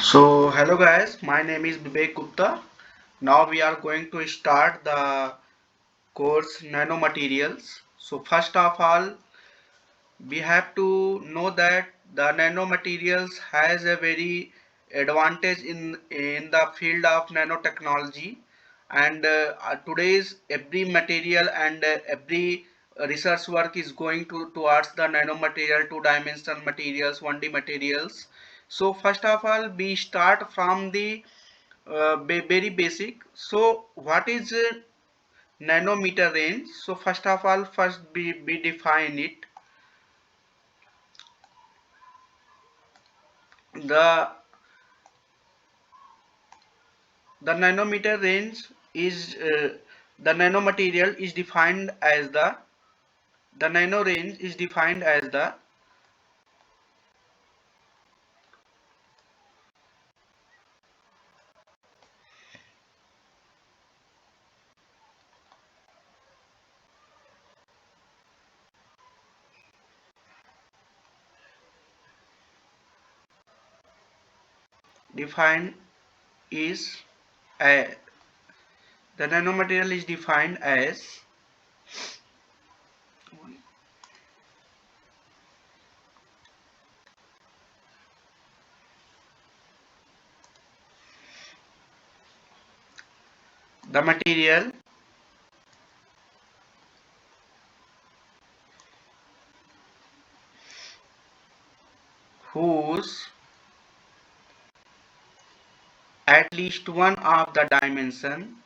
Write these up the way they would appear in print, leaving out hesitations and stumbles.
So hello guys, my name is Vivek Gupta. Now we are going to start the course nanomaterials. So first of all, we have to know that the nanomaterials has a very advantage in the field of nanotechnology, and today's every material and every research work is going towards the nanomaterial, two-dimensional materials, 1D materials. So first of all, we start from the very basic. So what is nanometer range? So first of all, first we define it. The the nanometer range is the nanomaterial is defined as the nano range is defined is a the nanomaterial is defined as the material whose at least one of the dimension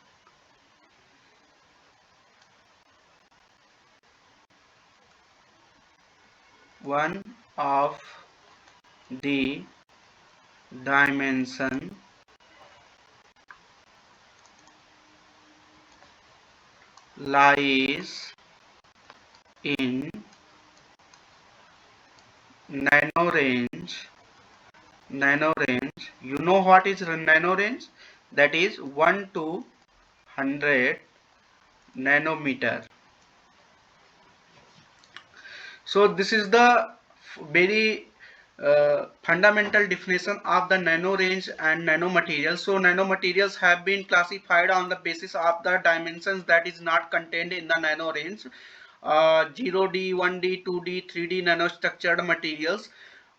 lies in nano range. Nano range, you know what is nano range? That is 1 to 100 nanometer. So this is the very fundamental definition of the nano range and nanomaterials. So nanomaterials have been classified on the basis of the dimensions that is not contained in the nano range. 0D, 1D, 2D, 3D nanostructured materials.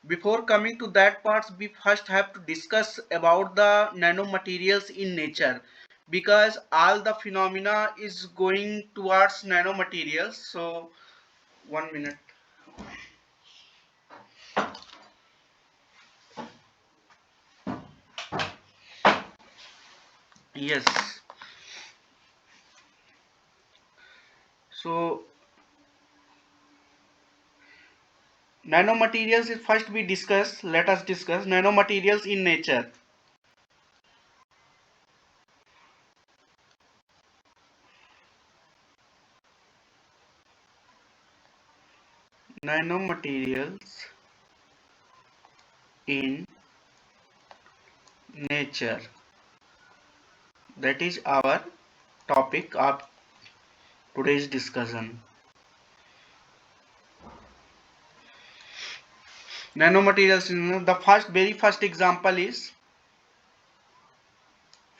Before coming to that part, we first have to discuss about the nanomaterials in nature, because all the phenomena is going towards nanomaterials. So 1 minute. Yes. So nanomaterials is first we discuss. Let us discuss nanomaterials in nature. Nanomaterials in nature. That is our topic of today's discussion. Nanomaterials. The very first example is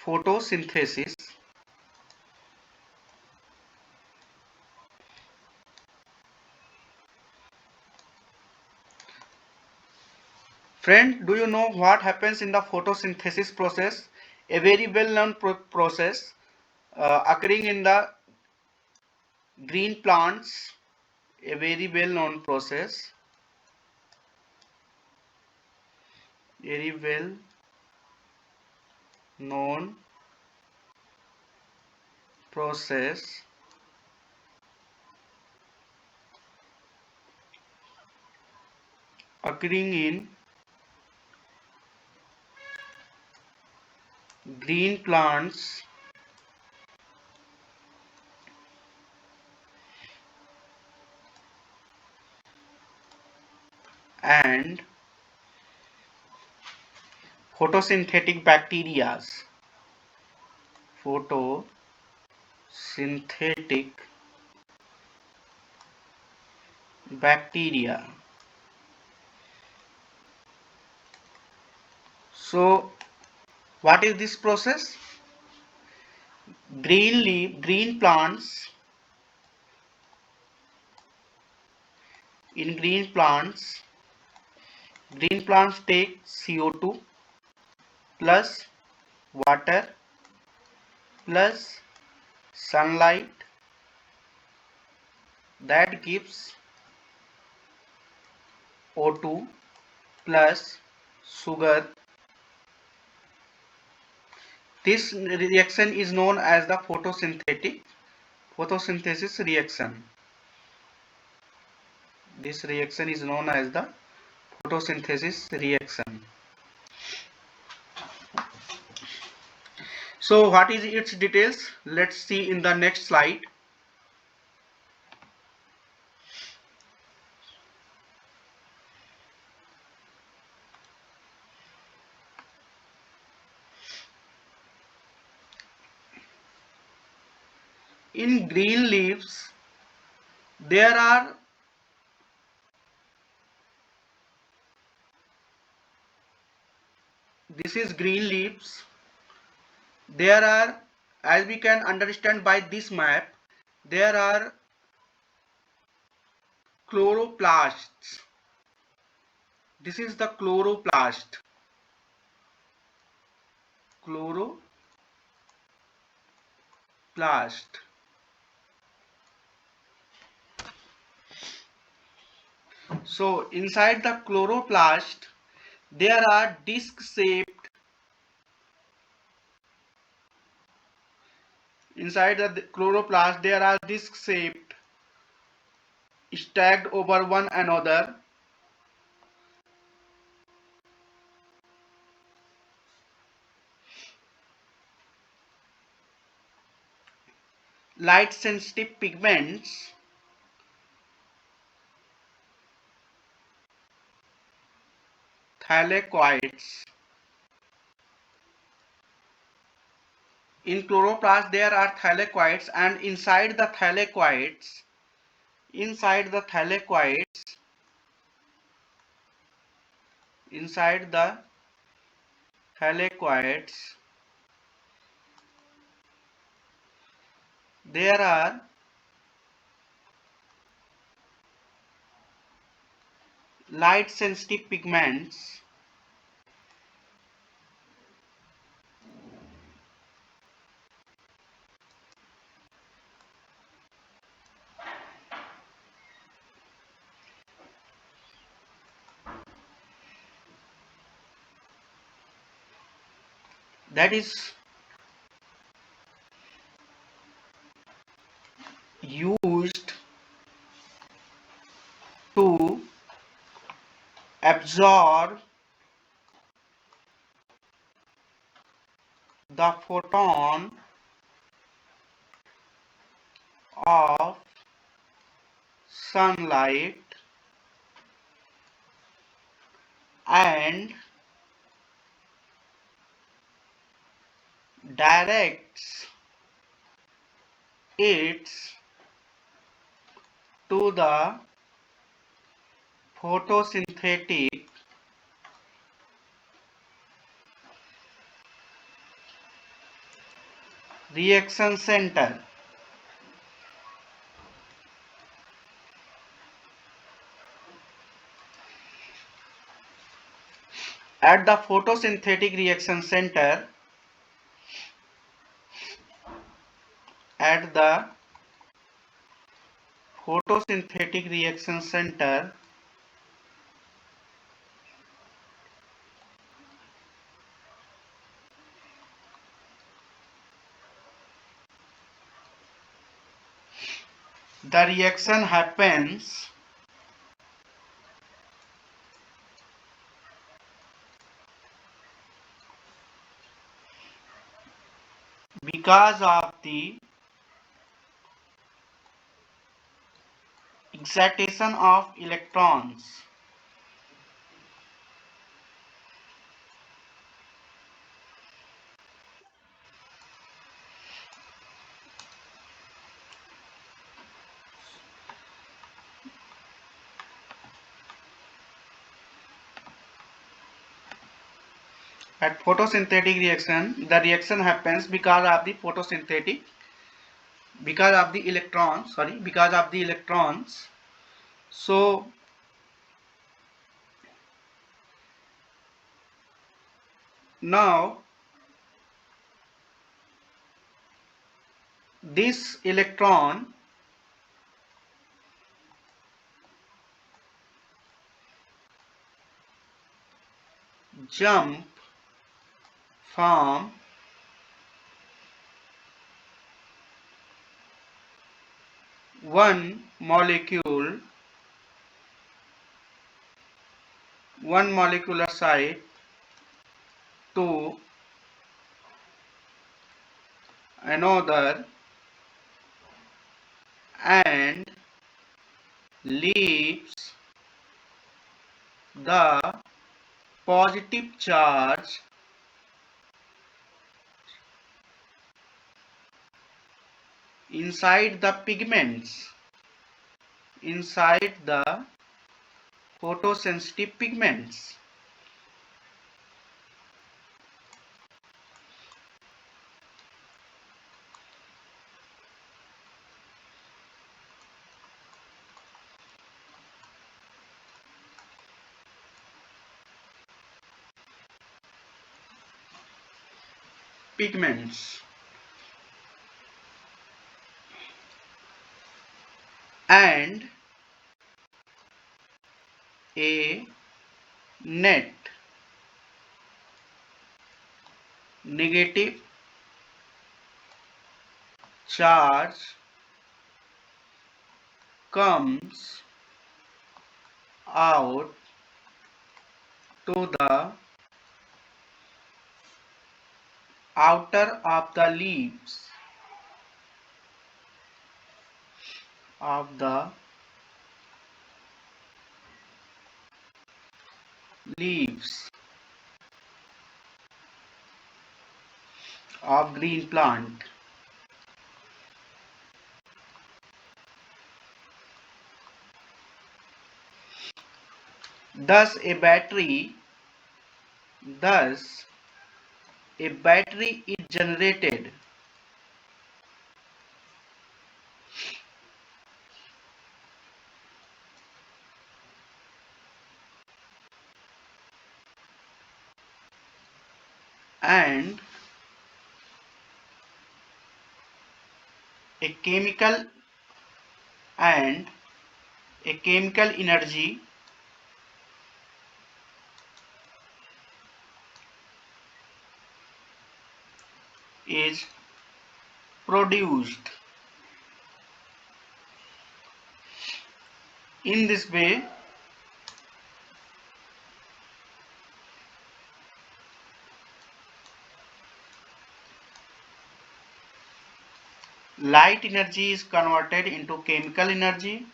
photosynthesis. Friend, do you know what happens in the photosynthesis process? A very well-known process occurring in the green plants. A very well-known process. Very well known process occurring in green plants and photosynthetic bacteria. Photosynthetic bacteria. So what is this process? Green plants, in green plants take CO2 plus water plus sunlight, that gives O2 plus sugar. This reaction is known as the photosynthesis reaction. This reaction is known as the photosynthesis reaction. So what is its details? Let's see in the next slide. In green leaves, there are this is green leaves. There are, as we can understand by this map, there are chloroplasts. This is the chloroplast. Chloroplast. So inside the chloroplast, there are disc-shaped. Inside the chloroplast, there are disc-shaped, stacked over one another. Light-sensitive pigments. Thylakoids. In chloroplast there are thylakoids, and inside the thylakoids, inside the thylakoids, inside the thylakoids, there are light sensitive pigments. That is used to absorb the photon of sunlight and directs it to the photosynthetic reaction center. At the photosynthetic reaction center, at the photosynthetic reaction center, the reaction happens because of the excitation of electrons. At photosynthetic reaction, the reaction happens because of the photosynthetic, because of the electrons, because of the electrons. So now this electron jump from one molecular site to another and leaves the positive charge inside the pigments, inside the photosensitive pigments. Pigments and a net negative charge comes out to the outer of the leaves of the leaves of green plant. Thus thus a battery is generated and a chemical and a chemical energy is produced. In this way, light energy is converted into chemical energy.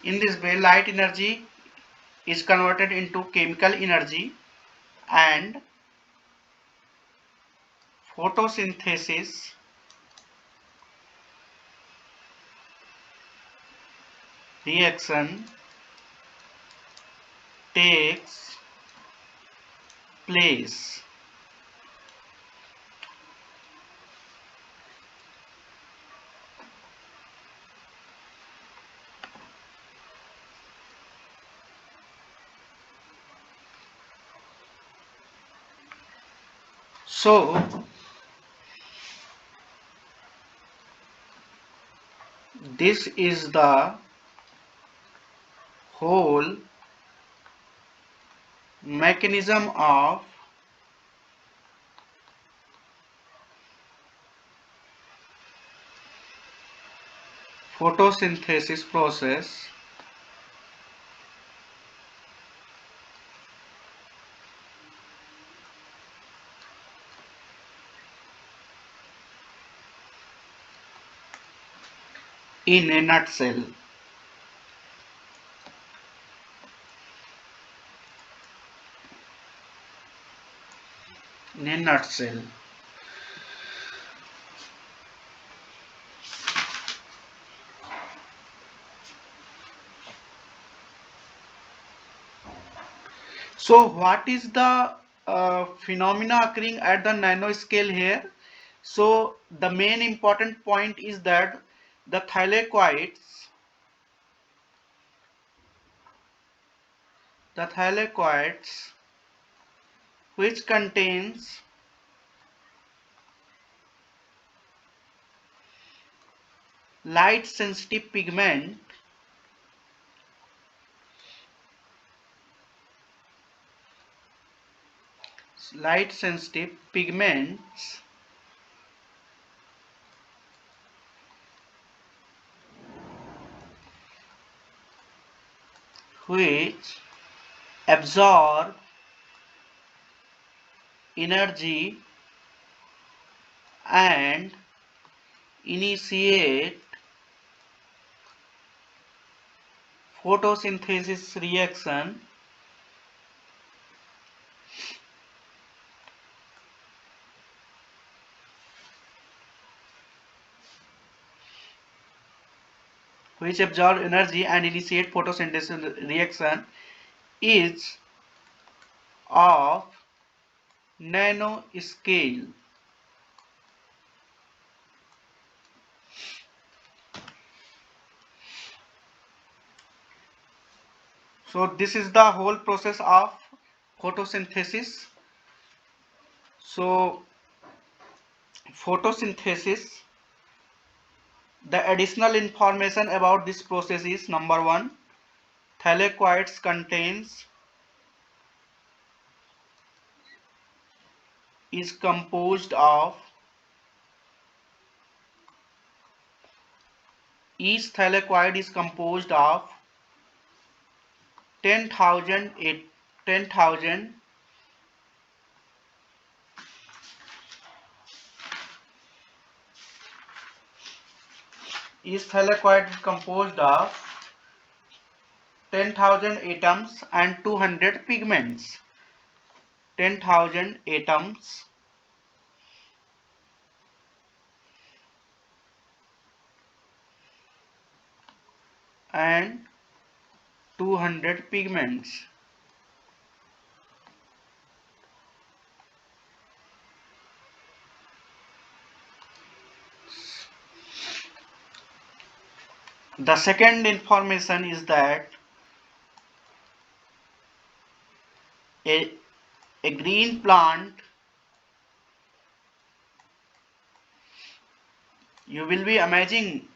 In this way, light energy is converted into chemical energy and photosynthesis reaction takes place. So this is the whole mechanism of photosynthesis process in a nutshell. in a nutshell. So what is the phenomena occurring at the nanoscale here? So the main important point is that the thylakoids which contains light sensitive pigments which absorb energy and initiate photosynthesis reaction is of nanoscale. So this is the whole process of photosynthesis. So photosynthesis, the additional information about this process is: number one, thylakoids contains is composed of each thylakoid is composed of 10,000 10,000 each thylakoid is composed of 10,000 atoms and 200 pigments. 10,000 atoms and 200 pigments. The second information is that a, a green plant, you will be amazing,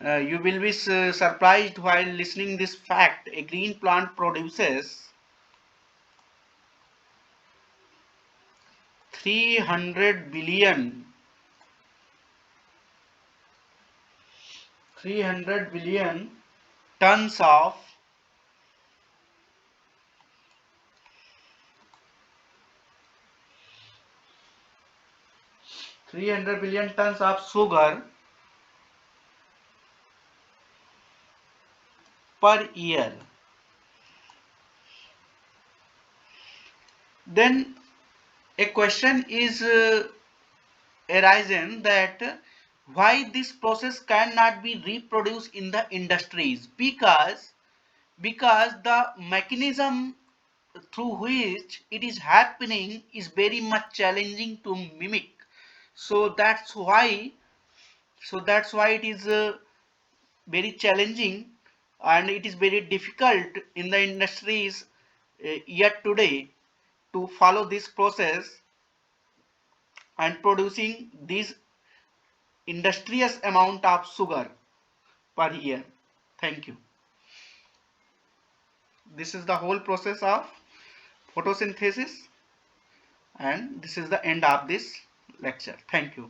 you will be surprised while listening this fact. A green plant produces 300 billion 300 billion tons of 300 billion tons of sugar per year. Then a question is arisen that why this process cannot be reproduced in the industries, because the mechanism through which it is happening is very much challenging to mimic. So that's why it is very challenging, and it is very difficult in the industries yet today to follow this process and producing this industrious amount of sugar per year. Thank you. This is the whole process of photosynthesis, and this is the end of this lecture. Thank you.